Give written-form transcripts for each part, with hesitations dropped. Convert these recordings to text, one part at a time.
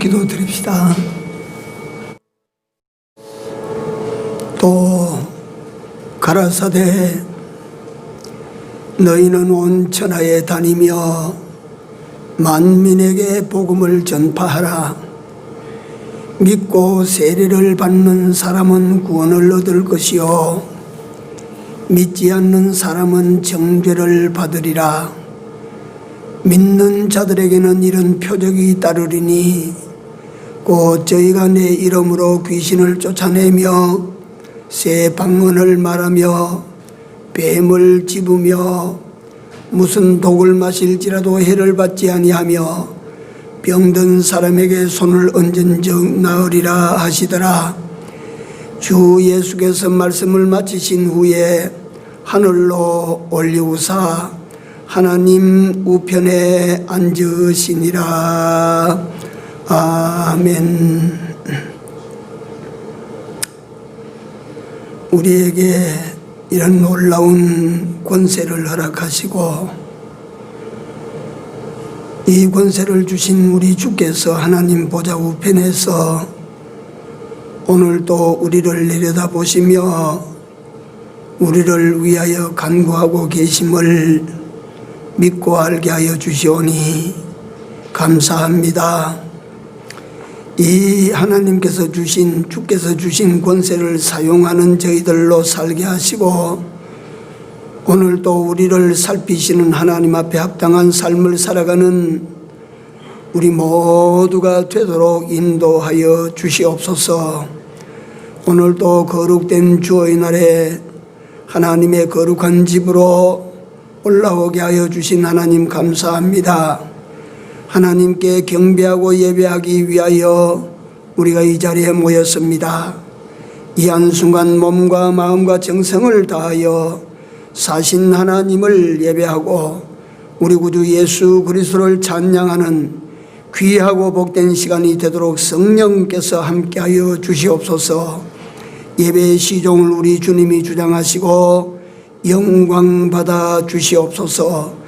기도드립시다. 또 가라사대 너희는 온 천하에 다니며 만민에게 복음을 전파하라. 믿고 세례를 받는 사람은 구원을 얻을 것이요 믿지 않는 사람은 정죄를 받으리라. 믿는 자들에게는 이런 표적이 따르리니 곧 저희가 내 이름으로 귀신을 쫓아내며 새 방언을 말하며 뱀을 집으며 무슨 독을 마실지라도 해를 받지 아니하며 병든 사람에게 손을 얹은 적 나으리라 하시더라. 주 예수께서 말씀을 마치신 후에 하늘로 올리우사 하나님 우편에 앉으시니라. 아멘. 우리에게 이런 놀라운 권세를 허락하시고 이 권세를 주신 우리 주께서 하나님 보좌 우편에서 오늘도 우리를 내려다보시며 우리를 위하여 간구하고 계심을 믿고 알게 하여 주시오니 감사합니다. 이 하나님께서 주신 주께서 주신 권세를 사용하는 저희들로 살게 하시고 오늘도 우리를 살피시는 하나님 앞에 합당한 삶을 살아가는 우리 모두가 되도록 인도하여 주시옵소서. 오늘도 거룩된 주의 날에 하나님의 거룩한 집으로 올라오게 하여 주신 하나님 감사합니다. 하나님께 경배하고 예배하기 위하여 우리가 이 자리에 모였습니다. 이 한순간 몸과 마음과 정성을 다하여 사신 하나님을 예배하고 우리 구주 예수 그리스도를 찬양하는 귀하고 복된 시간이 되도록 성령께서 함께하여 주시옵소서. 예배의 시종을 우리 주님이 주장하시고 영광 받아 주시옵소서.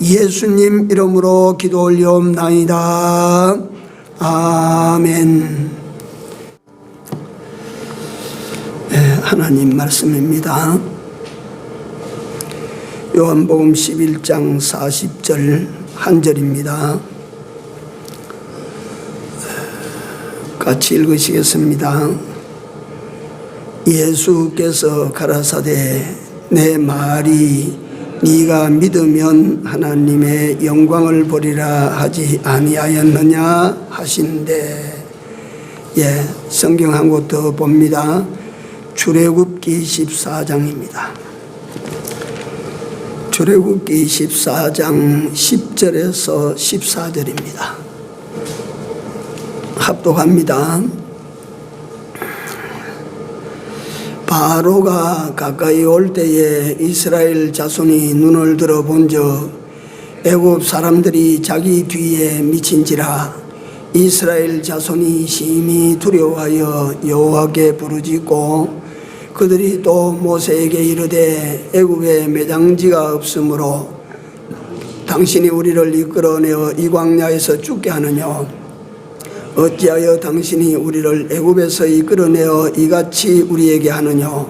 예수님 이름으로 기도 올려옵나이다. 아멘. 네, 하나님 말씀입니다. 요한복음 11장 40절 한 절입니다. 같이 읽으시겠습니다. 예수께서 가라사대 내 말이 네가 믿으면 하나님의 영광을 보리라 하지 아니하였느냐 하신대. 성경 한 곳 더 봅니다. 출애굽기 14장입니다. 출애굽기 14장 10절에서 14절입니다. 합독합니다. 바로가 가까이 올 때에 이스라엘 자손이 눈을 들어 본즉 애굽 사람들이 자기 뒤에 미친지라. 이스라엘 자손이 심히 두려워하여 여호와께 부르짖고 그들이 또 모세에게 이르되 애굽에 매장지가 없으므로 당신이 우리를 이끌어내어 이 광야에서 죽게 하느냐. 어찌하여 당신이 우리를 애굽에서 이끌어내어 이같이 우리에게 하느냐.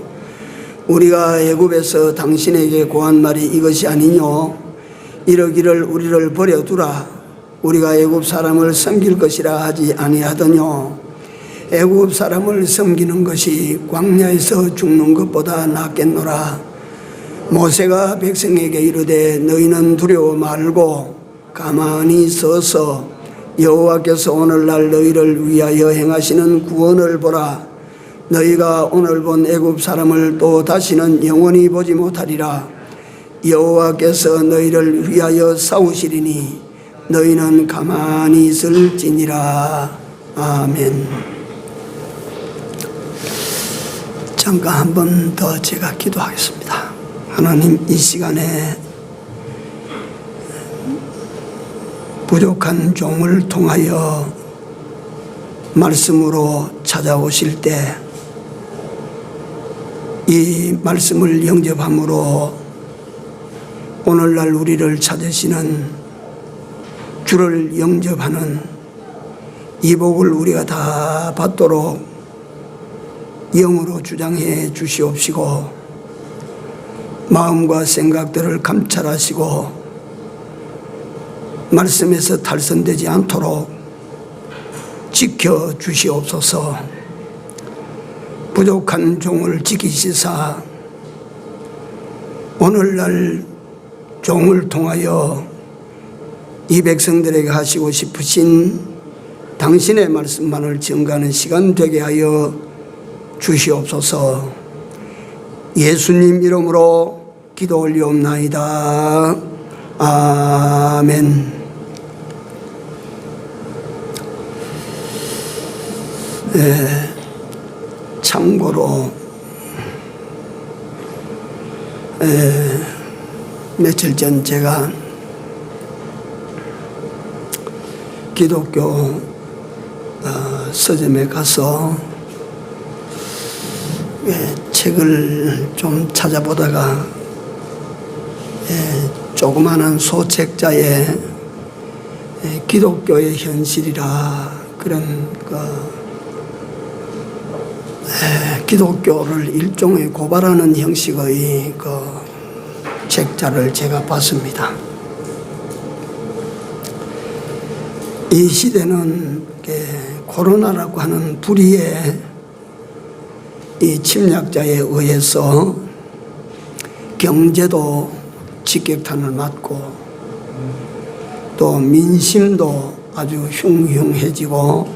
우리가 애굽에서 당신에게 고한 말이 이것이 아니뇨. 이러기를 우리를 버려두라. 우리가 애굽 사람을 섬길 것이라 하지 아니하더뇨. 애굽 사람을 섬기는 것이 광야에서 죽는 것보다 낫겠노라. 모세가 백성에게 이르되 너희는 두려워 말고 가만히 서서 여호와께서 오늘날 너희를 위하여 행하시는 구원을 보라. 너희가 오늘 본 애굽 사람을 또 다시는 영원히 보지 못하리라. 여호와께서 너희를 위하여 싸우시리니 너희는 가만히 있을지니라. 아멘. 잠깐 한 번 더 제가 기도하겠습니다. 하나님, 이 시간에 부족한 종을 통하여 말씀으로 찾아오실 때 이 말씀을 영접함으로 오늘날 우리를 찾으시는 주를 영접하는 이 복을 우리가 다 받도록 영으로 주장해 주시옵시고 마음과 생각들을 감찰하시고 말씀에서 탈선되지 않도록 지켜 주시옵소서. 부족한 종을 지키시사 오늘날 종을 통하여 이 백성들에게 하시고 싶으신 당신의 말씀만을 증거하는 시간 되게 하여 주시옵소서. 예수님 이름으로 기도 올리옵나이다. 아멘. 참고로 며칠 전 제가 기독교 서점에 가서 책을 좀 찾아보다가 조그마한 소책자에 기독교의 현실이라 그런 기독교를 일종의 고발하는 형식의 책자를 제가 봤습니다. 이 시대는 코로나라고 하는 불의의 이 침략자에 의해서 경제도 직격탄을 맞고 또 민심도 아주 흉흉해지고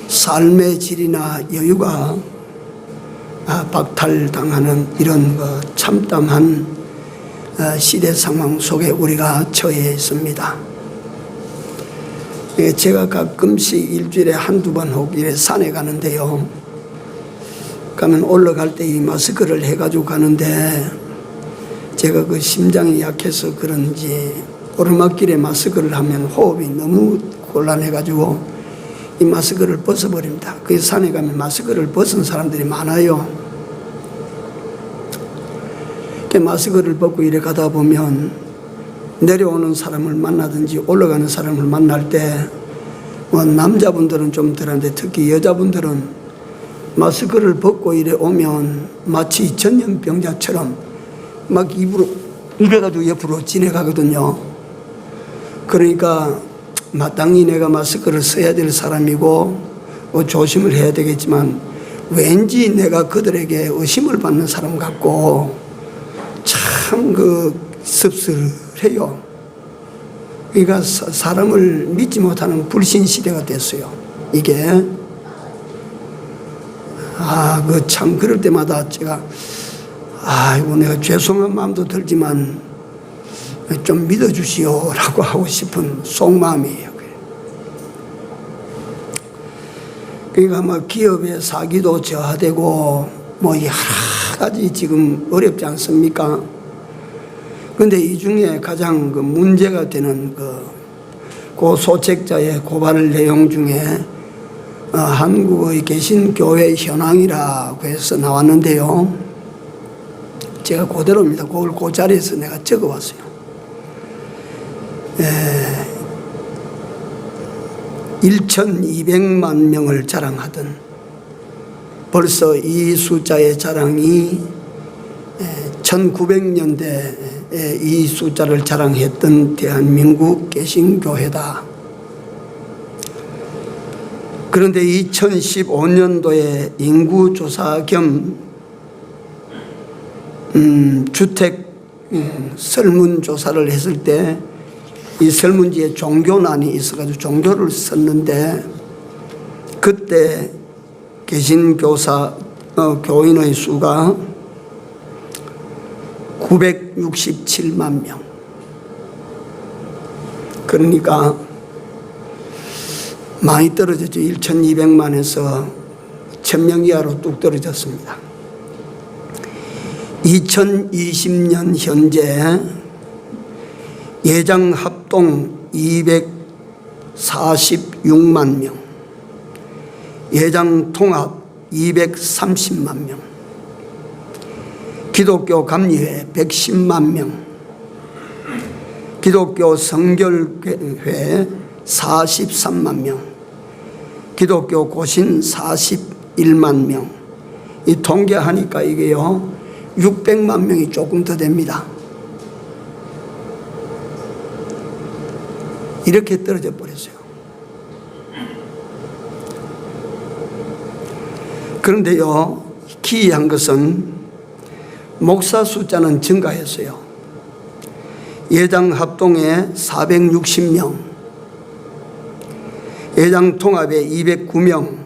삶의 질이나 여유가 박탈당하는 이런 참담한 시대 상황 속에 우리가 처해 있습니다. 제가 가끔씩 일주일에 한두 번 혹 이래 산에 가는데요. 가면 올라갈 때 이 마스크를 해가지고 가는데 제가 그 심장이 약해서 그런지 오르막길에 마스크를 하면 호흡이 너무 곤란해가지고 이 마스크를 벗어버립니다. 그 산에 가면 마스크를 벗은 사람들이 많아요. 마스크를 벗고 이래 가다 보면 내려오는 사람을 만나든지 올라가는 사람을 만날 때 남자분들은 좀 덜한데 특히 여자분들은 마스크를 벗고 이래 오면 마치 전염병자처럼 막 입으로 이래가지고 옆으로 지나가거든요. 그러니까 마땅히 내가 마스크를 써야 될 사람이고 조심을 해야 되겠지만 왠지 내가 그들에게 의심을 받는 사람 같고 참 씁쓸해요. 그러니까 사람을 믿지 못하는 불신 시대가 됐어요. 이게 참 그럴 때마다 제가 이거 내가 죄송한 마음도 들지만 좀 믿어주시오라고 하고 싶은 속마음이에요. 그러니까 기업의 사기도 저하되고 여러 가지 지금 어렵지 않습니까? 그런데 이 중에 가장 문제가 되는 그 소책자의 고발 내용 중에 한국의 개신교회 현황이라고 해서 나왔는데요. 제가 그대로입니다. 그걸 그 자리에서 내가 적어왔어요. 1,200만 명을 자랑하던 벌써 이 숫자의 자랑이 1900년대에 이 숫자를 자랑했던 대한민국 개신교회다. 그런데 2015년도에 인구조사 겸 주택 설문조사를 했을 때 이 설문지에 종교난이 있어가지고 종교를 썼는데 그때 교인의 수가 967만 명. 그러니까 많이 떨어졌죠. 1,200만에서 1,000명 이하로 뚝 떨어졌습니다. 2020년 현재 예장 합동 246만 명, 예장 통합 230만 명, 기독교 감리회 110만 명, 기독교 성결회 43만 명, 기독교 고신 41만 명. 이 통계하니까 이게요 600만 명이 조금 더 됩니다. 이렇게 떨어져 버렸어요. 그런데요 기이한 것은 목사 숫자는 증가했어요. 예당 합동에 460명, 예당 통합에 209명,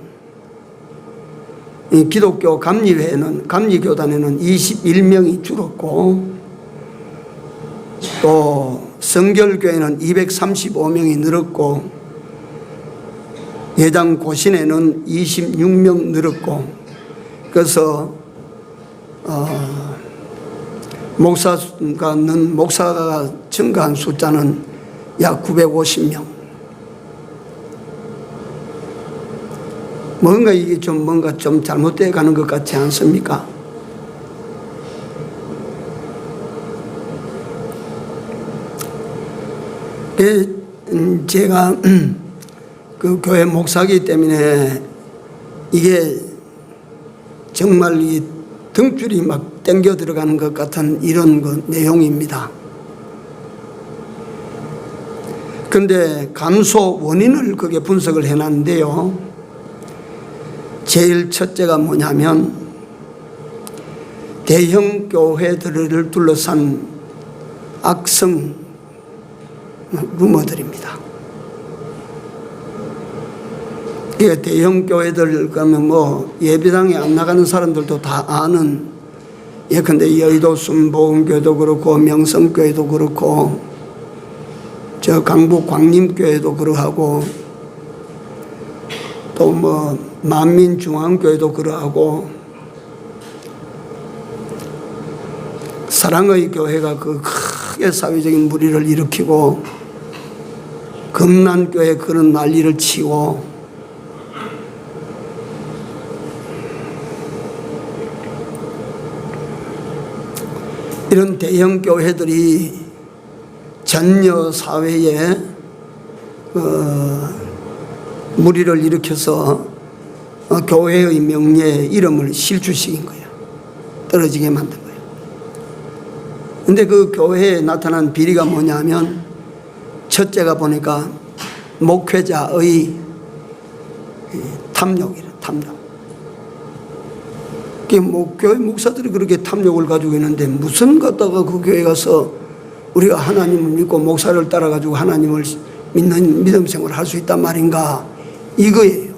기독교 감리교단에는 21명이 줄었고, 또 성결교회는 235명이 늘었고, 예당 고신에는 26명 늘었고, 그래서 목사가 증가한 숫자는 약 950명. 이게 뭔가 좀 잘못되어 가는 것 같지 않습니까? 제가 그 교회 목사이기 때문에 이게 정말 이 등줄이 막 땡겨 들어가는 것 같은 이런 내용입니다. 그런데 감소 원인을 그게 분석을 해놨는데요. 제일 첫째가 뭐냐면 대형 교회들을 둘러싼 악성 루머들입니다. 이게 대형 교회들 가면 예배당에 안 나가는 사람들도 다 아는, 예컨대 여의도 순복음교회도 그렇고 명성교회도 그렇고 저 강북 광림교회도 그러하고 또 만민중앙교회도 그러하고 사랑의 교회가 그 크게 사회적인 물의를 일으키고 금난교회 그런 난리를 치고 이런 대형 교회들이 전혀 사회에 물의를 일으켜서 교회의 명예에 이름을 실추시킨 거예요. 떨어지게 만든 거예요. 그런데 그 교회에 나타난 비리가 뭐냐면 첫째가 보니까 목회자의 탐욕이라, 탐욕. 교회 목사들이 그렇게 탐욕을 가지고 있는데 무슨 갖다가 그 교회 가서 우리가 하나님을 믿고 목사를 따라가지고 하나님을 믿는 믿음 생활을 할 수 있단 말인가, 이거예요.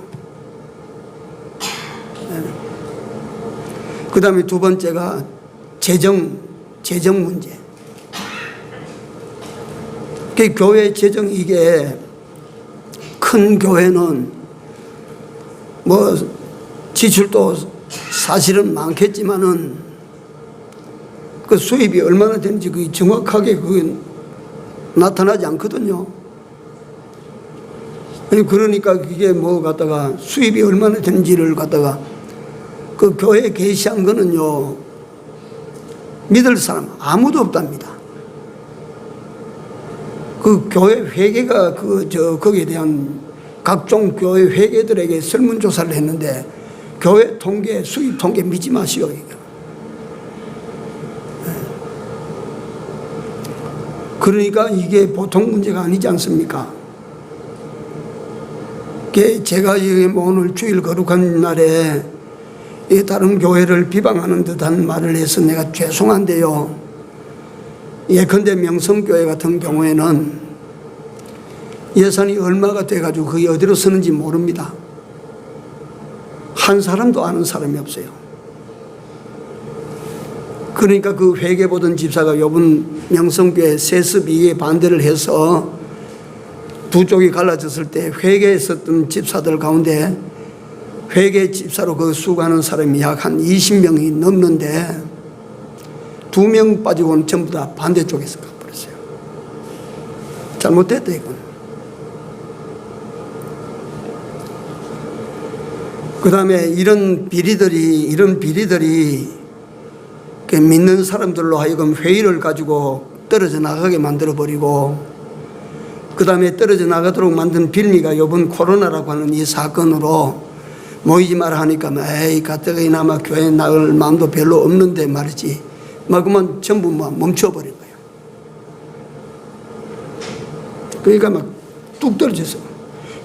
그 다음에 두 번째가 재정 문제. 그 교회 재정, 이게 큰 교회는 지출도 사실은 많겠지만은 그 수입이 얼마나 되는지 그게 정확하게 나타나지 않거든요. 그러니까 그게 갖다가 수입이 얼마나 되는지를 갖다가 그 교회에 게시한 거는요, 믿을 사람 아무도 없답니다. 그 교회 회계가 거기에 대한 각종 교회 회계들에게 설문조사를 했는데 교회 통계, 수입 통계 믿지 마시오. 그러니까 이게 보통 문제가 아니지 않습니까? 제가 오늘 주일 거룩한 날에 다른 교회를 비방하는 듯한 말을 해서 내가 죄송한데요. 예컨대 명성교회 같은 경우에는 예산이 얼마가 돼가지고 그게 어디로 쓰는지 모릅니다. 한 사람도 아는 사람이 없어요. 그러니까 그 회계 보던 집사가 요번 명성교회 세습이에 반대를 해서 두 쪽이 갈라졌을 때 회계에 썼던 집사들 가운데 회계 집사로 그 수고하는 사람이 약 한 20명이 넘는데 2명 빠지고는 전부 다 반대쪽에서 가버렸어요. 잘못됐다 이건. 그 다음에 이런 비리들이 믿는 사람들로 하여금 회의를 가지고 떨어져 나가게 만들어버리고 그 다음에 떨어져 나가도록 만든 빌미가 이번 코로나라고 하는 이 사건으로 모이지 마라 하니까 에이 가뜩이나마 교회 나갈 마음도 별로 없는데 말이지 막 그만 전부 막 멈춰버린 거예요. 그러니까 막 뚝 떨어져서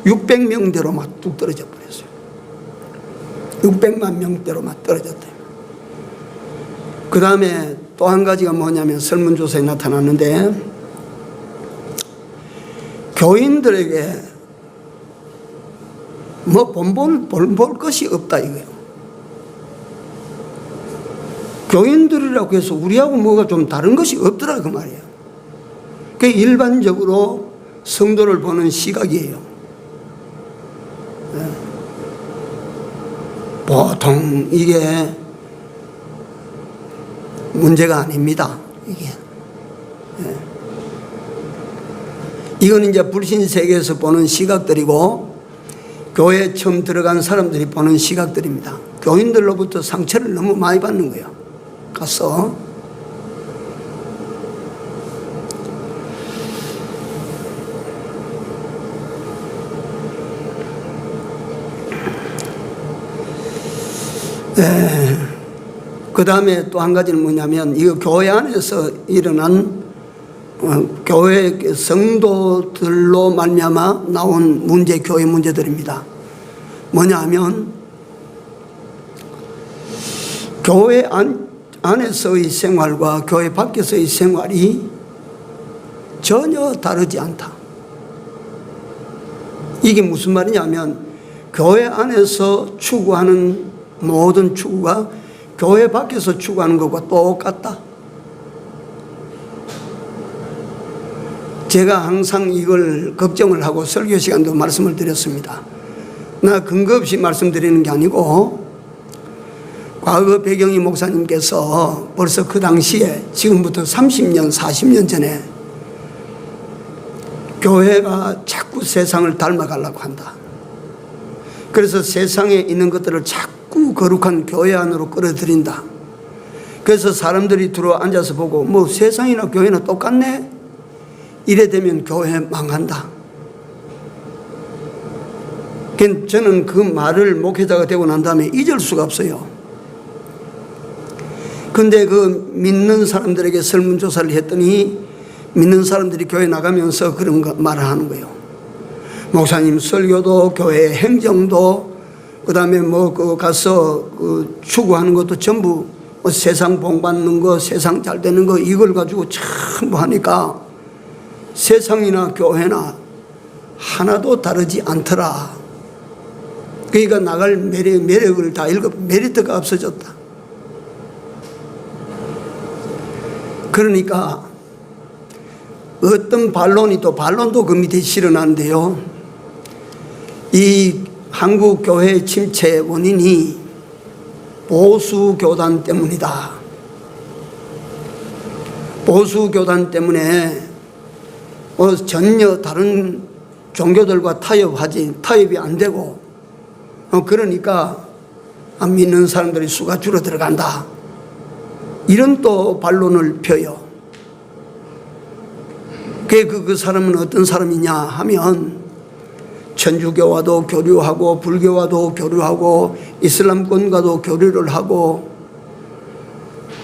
600명대로 막 뚝 떨어져 버렸어요. 600만 명대로 막 떨어졌대요. 그 다음에 또 한 가지가 뭐냐면 설문조사에 나타났는데 교인들에게 뭐 볼 것이 없다 이거예요. 교인들이라고 해서 우리하고 뭐가 좀 다른 것이 없더라 그 말이에요. 그게 일반적으로 성도를 보는 시각이에요. 네. 보통 이게 문제가 아닙니다. 이게. 네. 이건 이제 불신 세계에서 보는 시각들이고 교회에 처음 들어간 사람들이 보는 시각들입니다. 교인들로부터 상처를 너무 많이 받는 거예요. 가서 그 다음에 또 한 가지는 뭐냐면 이거 교회 안에서 일어난 교회 성도들로 말미암아 나온 문제, 교회 문제들입니다. 뭐냐 하면 교회 안에서의 생활과 교회 밖에서의 생활이 전혀 다르지 않다. 이게 무슨 말이냐면 교회 안에서 추구하는 모든 추구가 교회 밖에서 추구하는 것과 똑같다. 제가 항상 이걸 걱정을 하고 설교 시간도 말씀을 드렸습니다. 나 근거 없이 말씀드리는 게 아니고 과거 배경희 목사님께서 벌써 그 당시에 지금부터 30년, 40년 전에 교회가 자꾸 세상을 닮아가려고 한다. 그래서 세상에 있는 것들을 자꾸 거룩한 교회 안으로 끌어들인다. 그래서 사람들이 들어 앉아서 보고 뭐 세상이나 교회나 똑같네? 이래 되면 교회 망한다. 저는 그 말을 목회자가 되고 난 다음에 잊을 수가 없어요. 근데 그 믿는 사람들에게 설문조사를 했더니 믿는 사람들이 교회 나가면서 그런 말을 하는 거예요. 목사님 설교도 교회 행정도 그 다음에 뭐 그 가서 그 추구하는 것도 전부 뭐 세상 복받는 거 세상 잘 되는 거 이걸 가지고 전부 하니까 세상이나 교회나 하나도 다르지 않더라. 그러니까 나갈 매력을 다 읽어 메리트가 없어졌다. 그러니까 어떤 반론이 또 반론도 그 밑에 실어나는데요. 이 한국 교회 침체의 원인이 보수교단 때문이다. 보수교단 때문에 전혀 다른 종교들과 타협이 안 되고 그러니까 안 믿는 사람들의 수가 줄어들어간다. 이런 또 반론을 펴요. 그 사람은 어떤 사람이냐 하면 천주교와도 교류하고 불교와도 교류하고 이슬람권과도 교류를 하고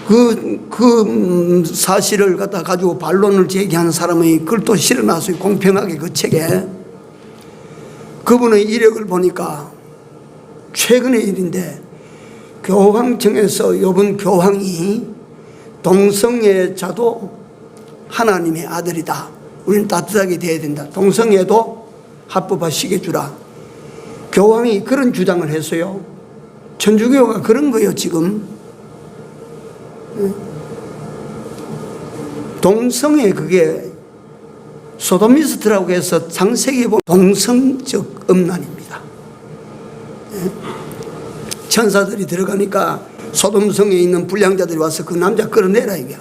그 사실을 갖다 가지고 반론을 제기한 사람의 글도 실어놨어요. 공평하게 그 책에. 그분의 이력을 보니까 최근의 일인데 교황청에서 이번 교황이 동성애자도 하나님의 아들이다. 우리는 따뜻하게 대해야 된다. 동성애도 합법화 시켜주라. 교황이 그런 주장을 했어요. 천주교가 그런 거예요 지금. 동성애 그게 소도미스트라고 해서 창세기에 보면 동성적 음란입니다. 천사들이 들어가니까 소돔성에 있는 불량자들이 와서 그 남자 끌어내라 이게.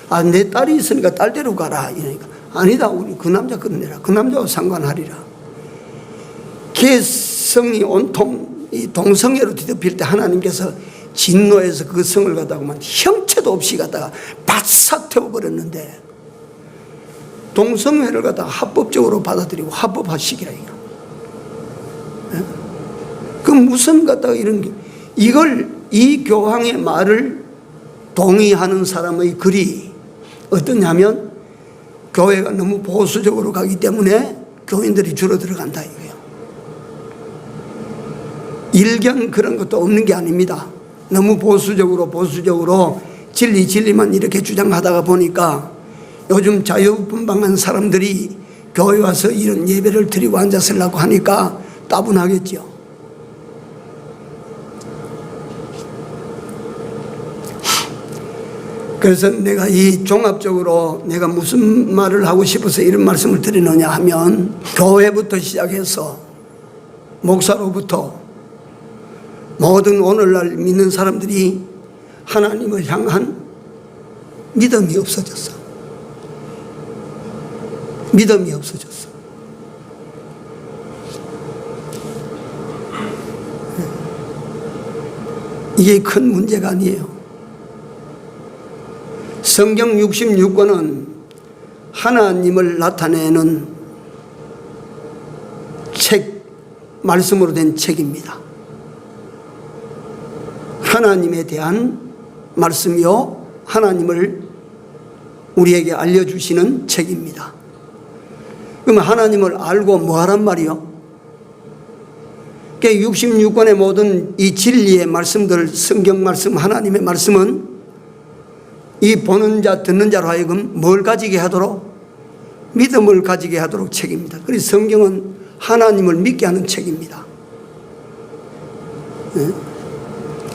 아, 내 딸이 있으니까 딸대로 가라 이러니까 아니다 우리 그 남자 끌어내라. 그 남자와 상관하리라. 개성이 온통 이 동성애로 뒤덮일 때 하나님께서 진노해서 그 성을 갖다가 형체도 없이 갖다가 바싹 태워버렸는데 동성애를 갖다 합법적으로 받아들이고 합법화시키라 이거. 그 무슨 갖다가 이런 게 이걸 이 교황의 말을 동의하는 사람의 글이 어떠냐면 교회가 너무 보수적으로 가기 때문에 교인들이 줄어들어간다 이거예요. 일견 그런 것도 없는 게 아닙니다. 너무 보수적으로 진리만 이렇게 주장하다가 보니까 요즘 자유분방한 사람들이 교회 와서 이런 예배를 드리고 앉았으려고 하니까 따분하겠죠. 그래서 내가 이 종합적으로 내가 무슨 말을 하고 싶어서 이런 말씀을 드리느냐 하면 교회부터 시작해서 목사로부터 모든 오늘날 믿는 사람들이 하나님을 향한 믿음이 없어졌어. 믿음이 없어졌어. 이게 큰 문제가 아니에요. 성경 66권은 하나님을 나타내는 책, 말씀으로 된 책입니다. 하나님에 대한 말씀이요, 하나님을 우리에게 알려주시는 책입니다. 그러면 하나님을 알고 뭐 하란 말이요? 66권의 모든 이 진리의 말씀들, 성경 말씀, 하나님의 말씀은 이 보는 자, 듣는 자로 하여금 뭘 가지게 하도록? 믿음을 가지게 하도록 책입니다. 그래서 성경은 하나님을 믿게 하는 책입니다.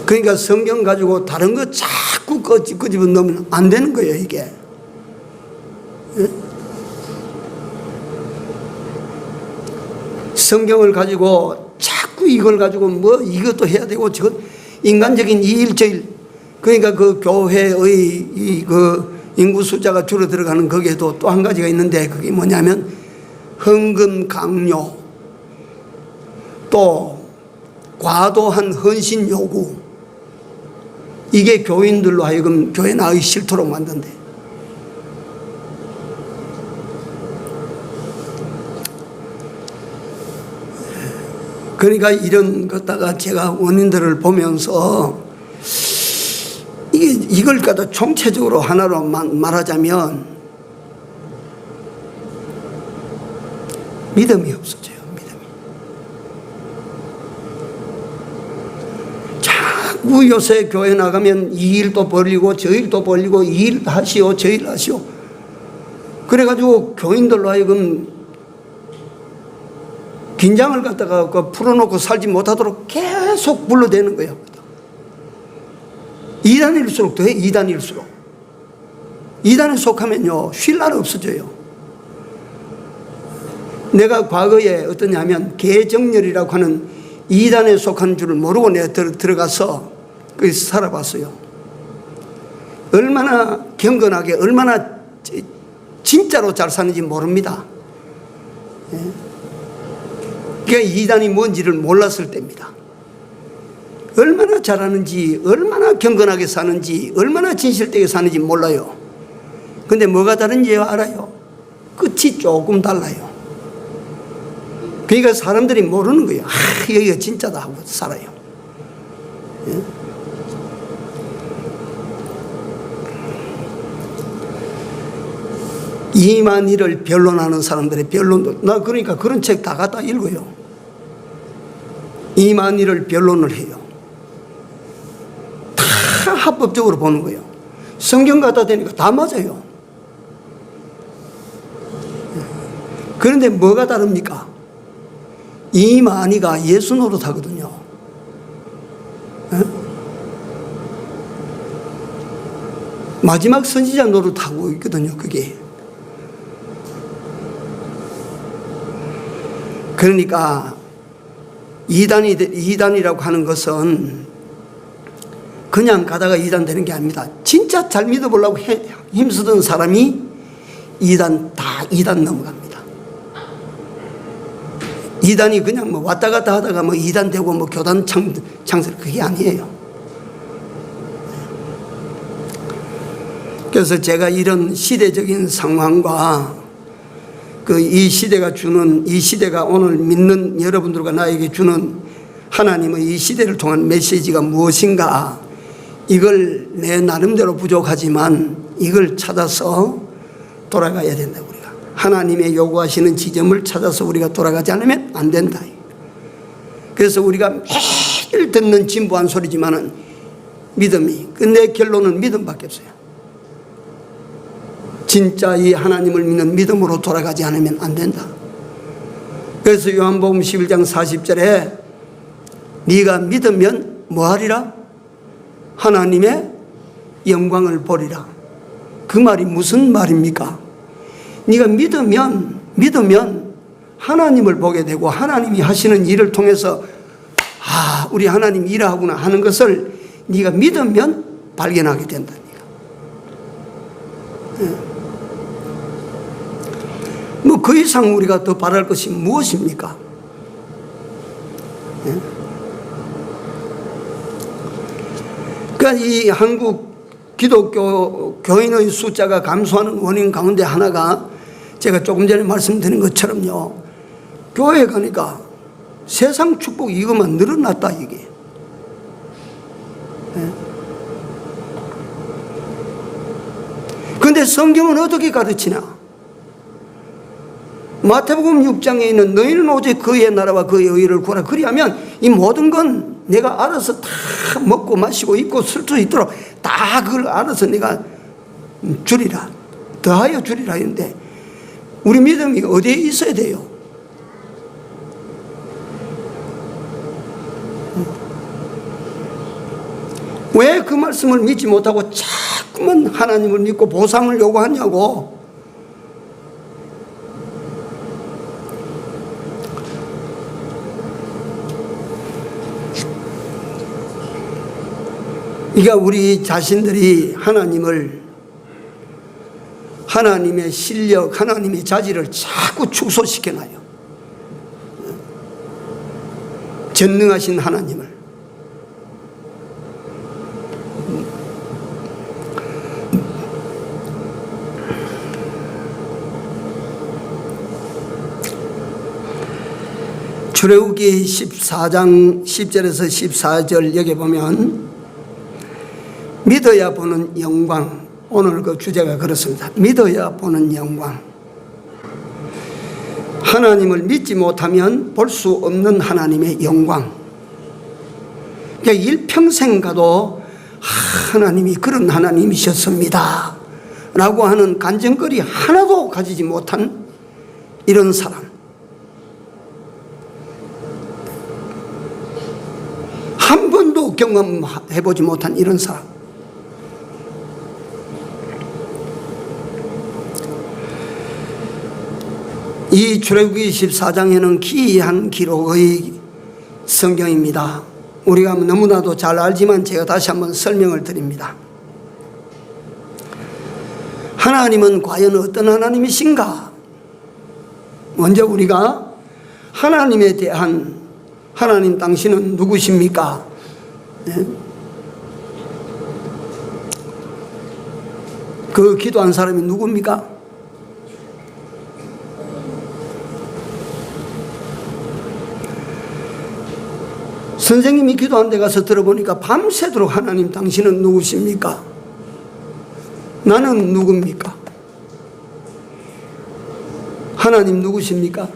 그러니까 성경 가지고 다른 거 자꾸 끄집어 넣으면 안 되는 거예요, 이게. 성경을 가지고 자꾸 이걸 가지고 뭐 이것도 해야 되고 저것 인간적인 이일저일, 그러니까 그 교회의 그 인구 숫자가 줄어들어가는 거기에도 또 한 가지가 있는데 그게 뭐냐면 헌금 강요, 또 과도한 헌신 요구, 이게 교인들로 하여금 교회 나가기 싫도록 만든대. 그러니까 이런 것다가 제가 원인들을 보면서 이걸 갖다 총체적으로 하나로 말하자면 믿음이 없어져요. 믿음이. 자꾸 요새 교회 나가면 이 일도 벌리고 저 일도 벌리고 이 일 하시오 저 일 하시오. 그래가지고 교인들로 하여금 긴장을 갖다가 풀어놓고 살지 못하도록 계속 불러대는 거예요. 2단일수록 더해. 2단일수록 2단에 속하면요 쉴 날 없어져요. 내가 과거에 어떠냐면 개정렬이라고 하는 2단에 속한 줄을 모르고 내가 들어가서 거기서 살아봤어요. 얼마나 경건하게 얼마나 진짜로 잘 사는지 모릅니다. 그게 2단이 뭔지를 몰랐을 때입니다. 얼마나 잘하는지, 얼마나 경건하게 사는지, 얼마나 진실되게 사는지 몰라요. 근데 뭐가 다른지 알아요? 끝이 조금 달라요. 그러니까 사람들이 모르는 거예요. 여기가 진짜다 하고 살아요. 이만희를 변론하는 사람들의 변론도, 나 그러니까 그런 책 다 갖다 읽어요. 이만희를 변론을 해요. 다 합법적으로 보는 거예요. 성경 갖다 대니까 다 맞아요. 그런데 뭐가 다릅니까? 이만희가 예수 노릇하거든요. 마지막 선지자 노릇하고 있거든요, 그게. 그러니까 이단이라고 하는 것은 그냥 가다가 이단 되는 게 아닙니다. 진짜 잘 믿어보려고 힘쓰던 사람이 이단 넘어갑니다. 이단이 그냥 뭐 왔다 갔다 하다가 뭐 이단 되고 뭐 교단 창설, 그게 아니에요. 그래서 제가 이런 시대적인 상황과 이 시대가 오늘 믿는 여러분들과 나에게 주는 하나님의 이 시대를 통한 메시지가 무엇인가, 이걸 내 나름대로 부족하지만 이걸 찾아서 돌아가야 된다. 우리가 하나님의 요구하시는 지점을 찾아서 우리가 돌아가지 않으면 안 된다. 그래서 우리가 매일 듣는 진부한 소리지만은 믿음이, 내 결론은 믿음밖에 없어요. 진짜 이 하나님을 믿는 믿음으로 돌아가지 않으면 안 된다. 그래서 요한복음 11장 40절에 네가 믿으면 뭐하리라? 하나님의 영광을 보리라. 그 말이 무슨 말입니까? 네가 믿으면 하나님을 보게 되고, 하나님이 하시는 일을 통해서 우리 하나님 일하구나 하는 것을 네가 믿으면 발견하게 된다. 뭐 그 이상 우리가 더 바랄 것이 무엇입니까? 그러니까 이 한국 기독교 교인의 숫자가 감소하는 원인 가운데 하나가 제가 조금 전에 말씀드린 것처럼요, 교회에 가니까 세상 축복 이것만 늘어났다 이게. 그런데 성경은 어떻게 가르치냐? 마태복음 6장에 있는 너희는 오직 그의 나라와 그의 의를 구하라. 그리하면 이 모든 건 내가 알아서 다 먹고 마시고 입고 쓸 수 있도록 다 그걸 알아서 내가 주리라, 더하여 주리라 했는데, 우리 믿음이 어디에 있어야 돼요? 왜 그 말씀을 믿지 못하고 자꾸만 하나님을 믿고 보상을 요구하냐고. 그러니까 우리 자신들이 하나님의 실력, 하나님의 자질을 자꾸 축소시켜놔요. 전능하신 하나님을. 출애굽기 14장 10절에서 14절 여기 보면 믿어야 보는 영광, 오늘 그 주제가 그렇습니다. 믿어야 보는 영광. 하나님을 믿지 못하면 볼 수 없는 하나님의 영광. 그러니까 일평생 가도 하나님이 그런 하나님이셨습니다 라고 하는 간증거리 하나도 가지지 못한 이런 사람, 한 번도 경험해보지 못한 이런 사람. 이 출애굽기 14장에는 기이한 기록의 성경입니다. 우리가 너무나도 잘 알지만 제가 다시 한번 설명을 드립니다. 하나님은 과연 어떤 하나님이신가? 먼저 우리가 하나님에 대한, 하나님 당신은 누구십니까? 그 기도한 사람이 누굽니까? 선생님이 기도한 데 가서 들어보니까 밤새도록 하나님 당신은 누구십니까? 나는 누굽니까? 하나님 누구십니까?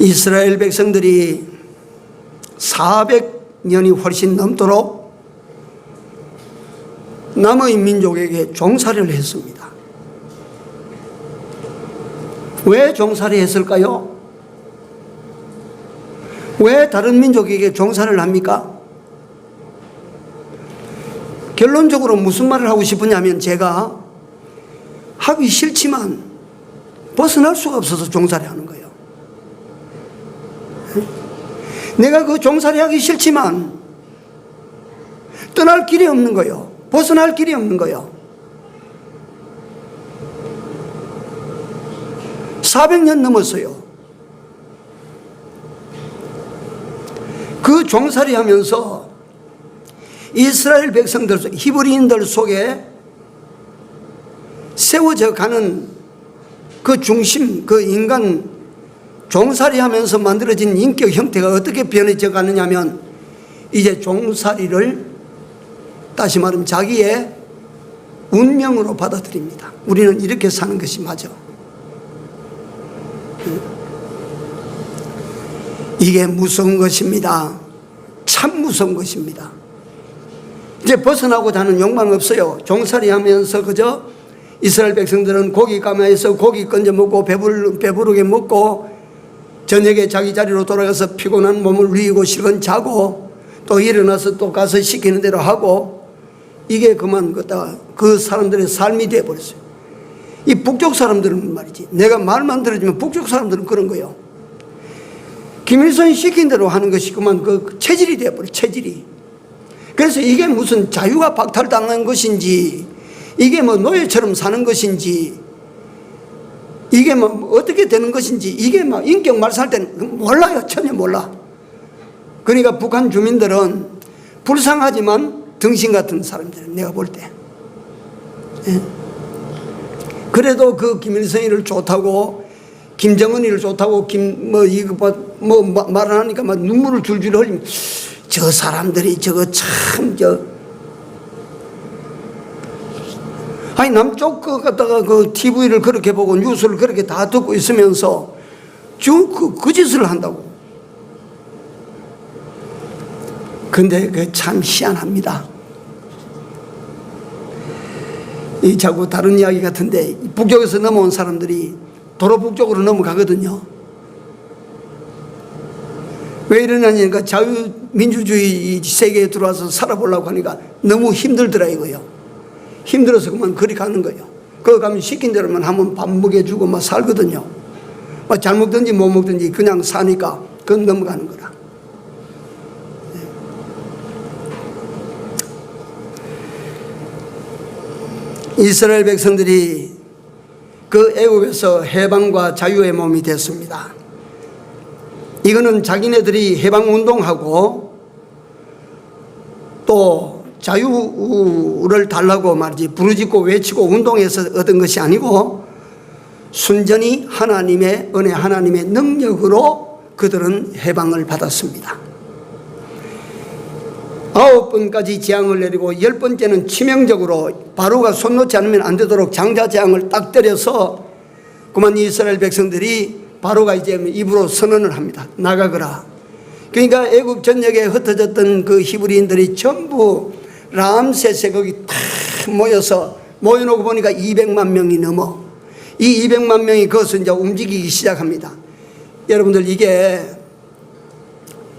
이스라엘 백성들이 400년이 훨씬 넘도록 남의 민족에게 종살이를 했습니다. 왜 종살이 했을까요? 왜 다른 민족에게 종살이를 합니까? 결론적으로 무슨 말을 하고 싶으냐면, 제가 하기 싫지만 벗어날 수가 없어서 종살이 하는 거예요. 내가 그 종살이 하기 싫지만 떠날 길이 없는 거예요. 벗어날 길이 없는 거예요. 400년 넘었어요. 그 종살이 하면서 이스라엘 백성들 속, 히브리인들 속에 세워져 가는 그 중심, 그 인간 종살이 하면서 만들어진 인격 형태가 어떻게 변해져 가느냐 하면 이제 종살이를 다시 말하면 자기의 운명으로 받아들입니다. 우리는 이렇게 사는 것이 맞아. 이게 무서운 것입니다. 참 무서운 것입니다. 이제 벗어나고자 하는 욕망 없어요. 종살이 하면서 그저 이스라엘 백성들은 고기 가마에서 고기 건져 먹고 배부르게 먹고 저녁에 자기 자리로 돌아가서 피곤한 몸을 누이고 실은 자고 또 일어나서 또 가서 시키는 대로 하고 이게 그만 그 사람들의 삶이 되어버렸어요. 이 북쪽 사람들은 말이지, 내가 말만 들어주면 북쪽 사람들은 그런 거예요. 김일성이 시킨 대로 하는 것이 그만 그 체질이 되어버려요. 체질이. 그래서 이게 무슨 자유가 박탈당한 것인지, 이게 뭐 노예처럼 사는 것인지, 이게 뭐 어떻게 되는 것인지, 이게 막 인격 말살할 때는 몰라요. 전혀 몰라. 그러니까 북한 주민들은 불쌍하지만 등신 같은 사람들은 내가 볼 때. 예. 그래도 그 김일성이를 좋다고, 김정은이를 좋다고, 말을 하니까 막 눈물을 줄줄 흘리면, 저 사람들이 저거 참, 아니, 남쪽 거 갖다가 그 TV를 그렇게 보고 뉴스를 그렇게 다 듣고 있으면서 그 짓을 한다고. 근데 그 참 희한합니다. 이 자꾸 다른 이야기 같은데 북쪽에서 넘어온 사람들이 도로 북쪽으로 넘어가거든요. 왜 이러냐니까 자유민주주의 세계에 들어와서 살아보려고 하니까 너무 힘들더라 이거요. 힘들어서 그만 그리 가는 거예요. 그거 가면 시킨 대로만 하면 밥 먹여주고 막 살거든요. 막 잘 먹든지 못 먹든지 그냥 사니까 그건 넘어가는 거라. 이스라엘 백성들이 그 애굽에서 해방과 자유의 몸이 됐습니다. 이거는 자기네들이 해방운동하고 또 자유를 달라고 말이지 부르짖고 외치고 운동해서 얻은 것이 아니고 순전히 하나님의 은혜, 하나님의 능력으로 그들은 해방을 받았습니다. 9번까지 재앙을 내리고 10번째는 치명적으로 바로가 손 놓지 않으면 안 되도록 장자 재앙을 딱 때려서 그만 이스라엘 백성들이 바로가 이제 입으로 선언을 합니다. 나가거라. 그러니까 애굽 전역에 흩어졌던 그 히브리인들이 전부 람세스에 거기 다 모여놓고 보니까 200만 명이 넘어. 이 200만 명이 거기서 이제 움직이기 시작합니다. 여러분들 이게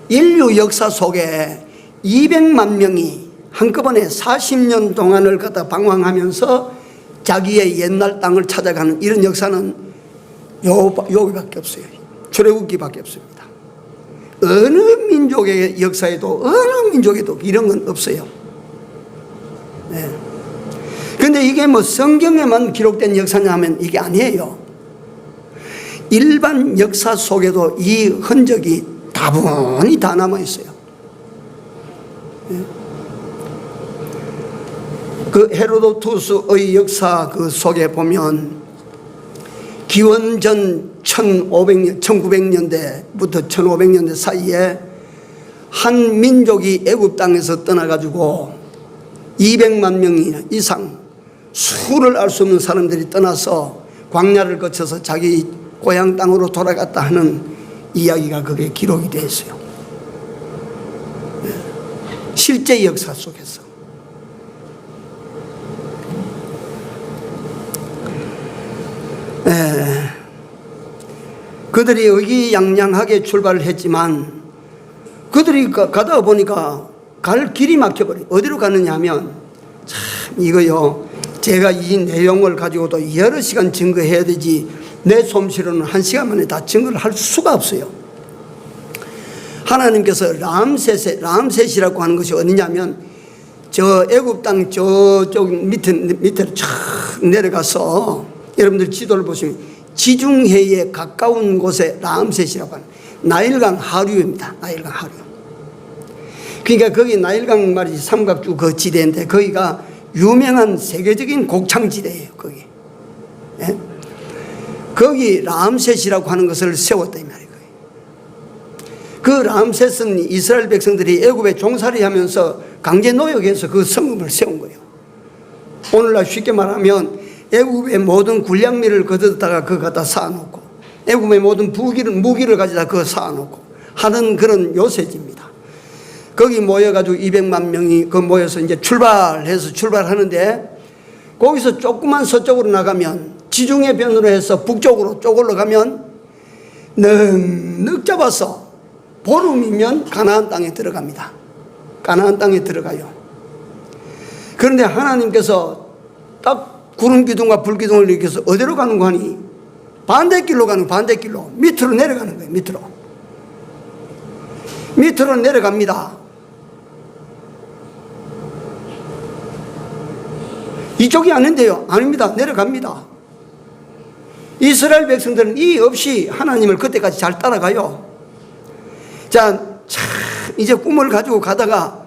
인류 역사 속에 200만 명이 한꺼번에 40년 동안을 갖다 방황하면서 자기의 옛날 땅을 찾아가는 이런 역사는 여기밖에 없어요. 출애굽기밖에 없습니다. 어느 민족의 역사에도 어느 민족에도 이런 건 없어요. 네. 근데 이게 뭐 성경에만 기록된 역사냐 하면 이게 아니에요. 일반 역사 속에도 이 흔적이 다분히 다 남아있어요. 그 헤로도투스의 역사 그 속에 보면 기원전 1900년대부터 1500년대 사이에 한 민족이 애굽 땅에서 떠나가지고 200만 명 이상 수를 알 수 없는 사람들이 떠나서 광야를 거쳐서 자기 고향 땅으로 돌아갔다 하는 이야기가 거기에 기록이 되어 있어요. 실제 역사 속에서. 그들이 의기양양하게 출발을 했지만 그들이 가다가 보니까 갈 길이 막혀버려요. 어디로 가느냐 하면 참 이거요, 제가 이 내용을 가지고도 여러 시간 증거해야 되지 내 솜씨로는 1시간 만에 다 증거를 할 수가 없어요. 하나님께서 람셋이라고 하는 것이 어디냐면 저 애굽 땅 저쪽 밑으로 쫙 내려가서 여러분들 지도를 보시면 지중해에 가까운 곳에 람셋이라고 하는 나일강 하류입니다. 나일강 하류. 그러니까 거기 나일강 말이지 삼각주 그 지대인데 거기가 유명한 세계적인 곡창지대예요. 거기 예? 거기 람셋이라고 하는 것을 세웠다 이 말이에요. 그 람셋은 이스라엘 백성들이 애굽에 종살이 하면서 강제 노역해서 그 성읍을 세운 거예요. 오늘날 쉽게 말하면 애굽의 모든 군량미를 거두다가 그거 갖다 쌓아놓고 애굽의 모든 무기를 가져다 그거 쌓아놓고 하는 그런 요새지입니다. 거기 모여가지고 200만 명이 그 모여서 이제 출발하는데 거기서 조그만 서쪽으로 나가면 지중해 변으로 해서 북쪽으로 쭉 올라가면 넉넉 잡아서 보름이면 가나안 땅에 들어갑니다. 가나안 땅에 들어가요. 그런데 하나님께서 딱 구름 기둥과 불 기둥을 일으켜서 어디로 가는 거 하니? 반대길로 가는 반대길로 밑으로 내려가는 거예요. 밑으로 내려갑니다. 이쪽이 아닌데요. 아닙니다. 내려갑니다. 이스라엘 백성들은 이 없이 하나님을 그때까지 잘 따라가요. 자, 이제 꿈을 가지고 가다가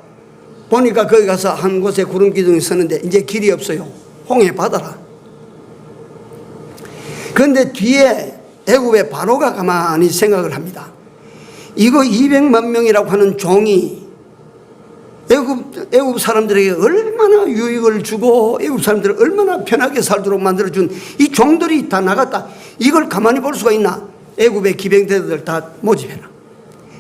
보니까 거기 가서 한 곳에 구름 기둥이 서는데 이제 길이 없어요. 홍해 바다라. 그런데 뒤에 애굽의 바로가 가만히 생각을 합니다. 이거 200만 명이라고 하는 종이 애굽 사람들에게 얼마나 유익을 주고 애굽 사람들을 얼마나 편하게 살도록 만들어준 이 종들이 다 나갔다. 이걸 가만히 볼 수가 있나? 애굽의 기병대들 다 모집해라.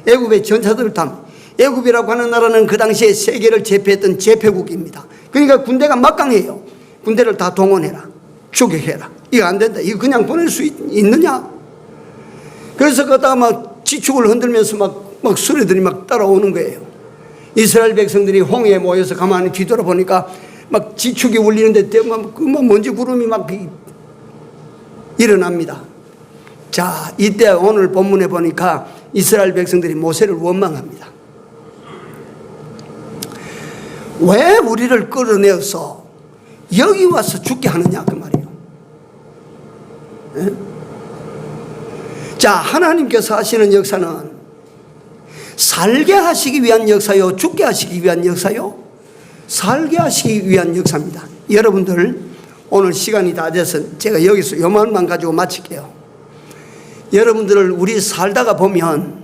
애굽의 전사들을 다. 애굽이라고 하는 나라는 그 당시에 세계를 제패했던 제패국입니다. 그러니까 군대가 막강해요. 군대를 다 동원해라. 추격해라. 이거 안 된다. 이거 그냥 보낼 수 있느냐? 그래서 그러다가 막 지축을 흔들면서 막 수레들이 막 따라오는 거예요. 이스라엘 백성들이 홍해에 모여서 가만히 뒤돌아보니까 막 지축이 울리는데 먼지 구름이 막 일어납니다. 자, 이때 오늘 본문에 보니까 이스라엘 백성들이 모세를 원망합니다. 왜 우리를 끌어내어서 여기 와서 죽게 하느냐 그 말이에요. 네? 자, 하나님께서 하시는 역사는 살게 하시기 위한 역사요, 죽게 하시기 위한 역사요? 살게 하시기 위한 역사입니다. 여러분들 오늘 시간이 다 돼서 제가 여기서 요 말만 가지고 마칠게요. 여러분들을 우리 살다가 보면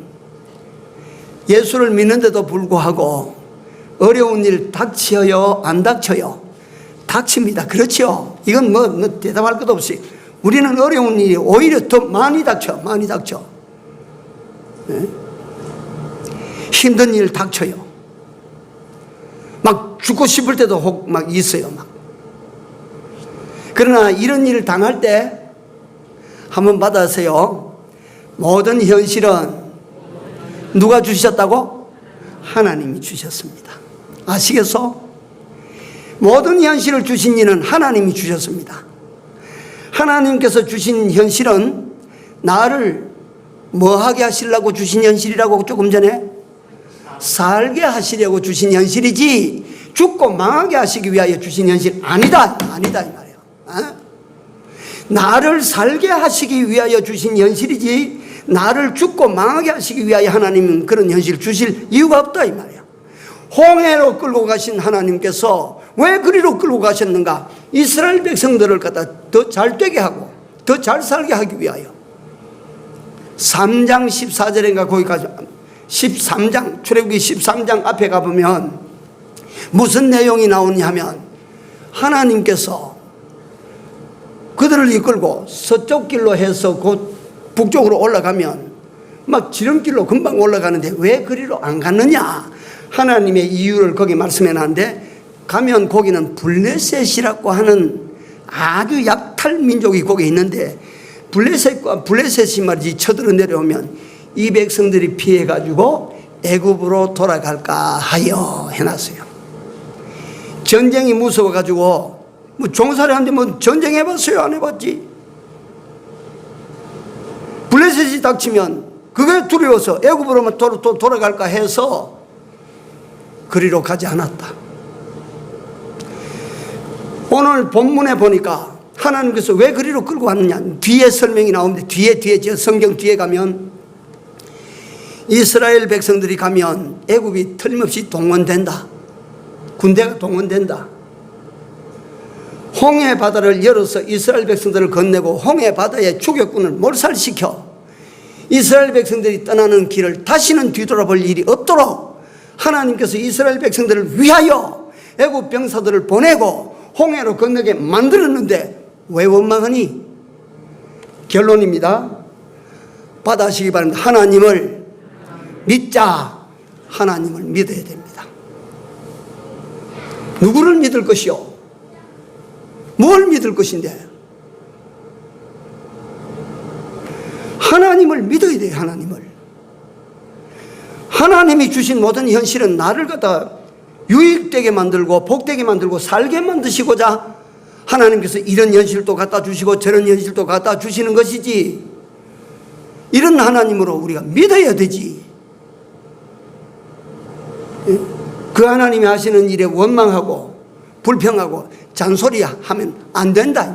예수를 믿는데도 불구하고 어려운 일 닥쳐요? 안 닥쳐요? 닥칩니다. 그렇죠? 이건 뭐 대답할 것도 없이 우리는 어려운 일이 오히려 더 많이 닥쳐. 네? 힘든 일 닥쳐요. 막 죽고 싶을 때도 막 있어요. 그러나 이런 일을 당할 때 한번 받아세요. 모든 현실은 누가 주셨다고? 하나님이 주셨습니다. 아시겠어? 모든 현실을 주신 이는 하나님이 주셨습니다. 하나님께서 주신 현실은 나를 뭐 하게 하시려고 주신 현실이라고 조금 전에 살게 하시려고 주신 현실이지 죽고 망하게 하시기 위하여 주신 현실 아니다 이 말이에요. 나를 살게 하시기 위하여 주신 현실이지 나를 죽고 망하게 하시기 위하여 하나님은 그런 현실을 주실 이유가 없다 이 말이에요. 홍해로 끌고 가신 하나님께서 왜 그리로 끌고 가셨는가? 이스라엘 백성들을 갖다 더 잘 되게 하고 더 잘 살게 하기 위하여. 3장 14절인가 거기까지 13장 출애굽기 13장 앞에 가보면 무슨 내용이 나오냐 하면 하나님께서 그들을 이끌고 서쪽 길로 해서 곧 북쪽으로 올라가면 막 지름길로 금방 올라가는데 왜 그리로 안 갔느냐? 하나님의 이유를 거기 말씀해 놨는데 가면 거기는 블레셋이라고 하는 아주 약탈 민족이 거기 있는데 블레셋이 말이지 쳐들어 내려오면 이 백성들이 피해가지고 애굽으로 돌아갈까 하여 해놨어요. 전쟁이 무서워가지고 뭐 종살이하는데 뭐 전쟁 해봤어요? 안 해봤지? 블레셋이 닥치면 그게 두려워서 애굽으로만 돌아갈까 해서 그리로 가지 않았다. 오늘 본문에 보니까 하나님께서 왜 그리로 끌고 왔느냐 뒤에 설명이 나오는데 뒤에 저 성경 뒤에 가면 이스라엘 백성들이 가면 애굽이 틀림없이 동원된다. 군대가 동원된다. 홍해 바다를 열어서 이스라엘 백성들을 건네고 홍해 바다의 추격군을 몰살시켜 이스라엘 백성들이 떠나는 길을 다시는 뒤돌아볼 일이 없도록 하나님께서 이스라엘 백성들을 위하여 애국 병사들을 보내고 홍해로 건너게 만들었는데 왜 원망하니? 결론입니다. 받아시기 바랍니다. 하나님을 믿자. 하나님을 믿어야 됩니다. 누구를 믿을 것이요? 뭘 믿을 것인데? 하나님을 믿어야 돼요. 하나님을. 하나님이 주신 모든 현실은 나를 갖다 유익되게 만들고 복되게 만들고 살게 만드시고자 하나님께서 이런 현실도 갖다 주시고 저런 현실도 갖다 주시는 것이지, 이런 하나님으로 우리가 믿어야 되지. 그 하나님이 하시는 일에 원망하고 불평하고 잔소리하면 안 된다 이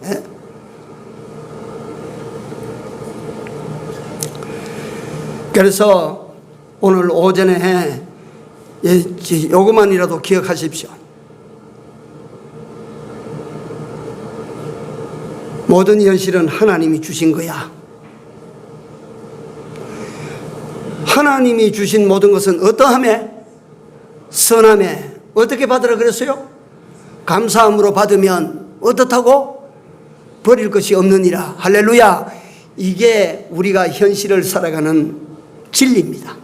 말이에요. 그래서 오늘 오전에 요것만이라도 기억하십시오. 모든 현실은 하나님이 주신 거야. 하나님이 주신 모든 것은 어떠하매? 선하매. 어떻게 받으라 그랬어요? 감사함으로 받으면 어떻다고? 버릴 것이 없느니라. 할렐루야. 이게 우리가 현실을 살아가는 진리입니다.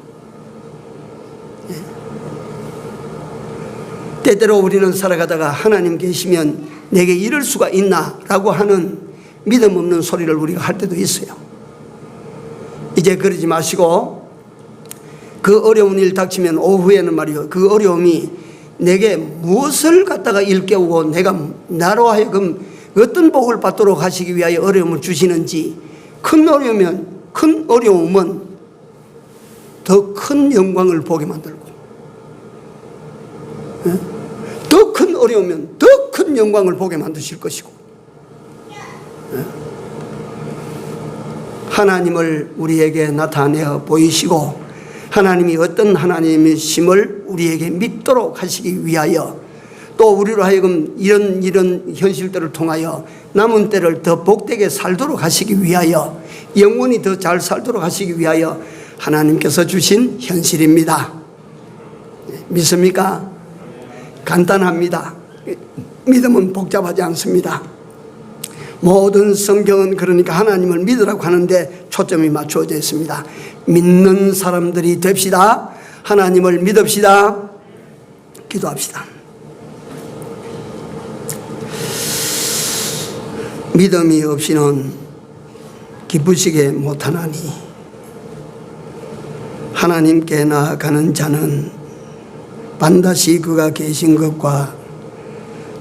때때로 우리는 살아가다가 하나님 계시면 내게 이럴 수가 있나 라고 하는 믿음 없는 소리를 우리가 할 때도 있어요. 이제 그러지 마시고 그 어려운 일 닥치면 오후에는 말이요, 그 어려움이 내게 무엇을 갖다가 일깨우고 내가 나로 하여금 어떤 복을 받도록 하시기 위하여 어려움을 주시는지, 큰 어려움은 더 큰 영광을 보게 만들고, 더 큰 어려우면 더 큰 영광을 보게 만드실 것이고, 하나님을 우리에게 나타내어 보이시고 하나님이 어떤 하나님이심을 우리에게 믿도록 하시기 위하여, 또 우리로 하여금 이런 현실들을 통하여 남은 때를 더 복되게 살도록 하시기 위하여, 영원히 더 잘 살도록 하시기 위하여 하나님께서 주신 현실입니다. 믿습니까? 간단합니다. 믿음은 복잡하지 않습니다. 모든 성경은 그러니까 하나님을 믿으라고 하는데 초점이 맞춰져 있습니다. 믿는 사람들이 됩시다. 하나님을 믿읍시다. 기도합시다. 믿음이 없이는 기쁘시게 못하나니 하나님께 나아가는 자는 반드시 그가 계신 것과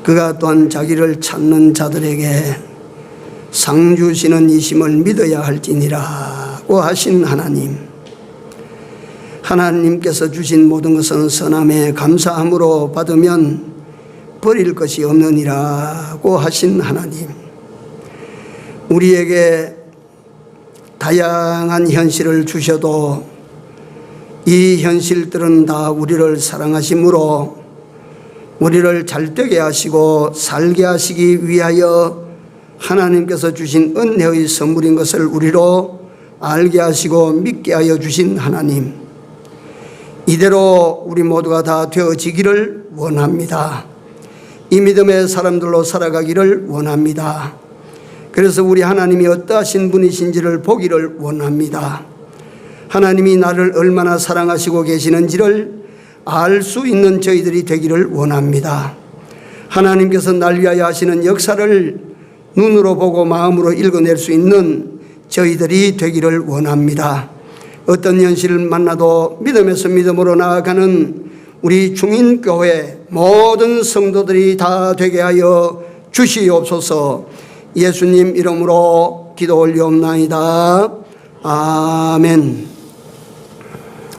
그가 또한 자기를 찾는 자들에게 상 주시는 이심을 믿어야 할지니라고 하신 하나님, 하나님께서 주신 모든 것은 선함에 감사함으로 받으면 버릴 것이 없느니라고 하신 하나님, 우리에게 다양한 현실을 주셔도 이 현실들은 다 우리를 사랑하심으로 우리를 잘되게 하시고 살게 하시기 위하여 하나님께서 주신 은혜의 선물인 것을 우리로 알게 하시고 믿게 하여 주신 하나님, 이대로 우리 모두가 다 되어지기를 원합니다. 이 믿음의 사람들로 살아가기를 원합니다. 그래서 우리 하나님이 어떠하신 분이신지를 보기를 원합니다. 하나님이 나를 얼마나 사랑하시고 계시는지를 알 수 있는 저희들이 되기를 원합니다. 하나님께서 날 위하여 하시는 역사를 눈으로 보고 마음으로 읽어낼 수 있는 저희들이 되기를 원합니다. 어떤 현실을 만나도 믿음에서 믿음으로 나아가는 우리 중인교회 모든 성도들이 다 되게 하여 주시옵소서. 예수님 이름으로 기도 올리옵나이다. 아멘.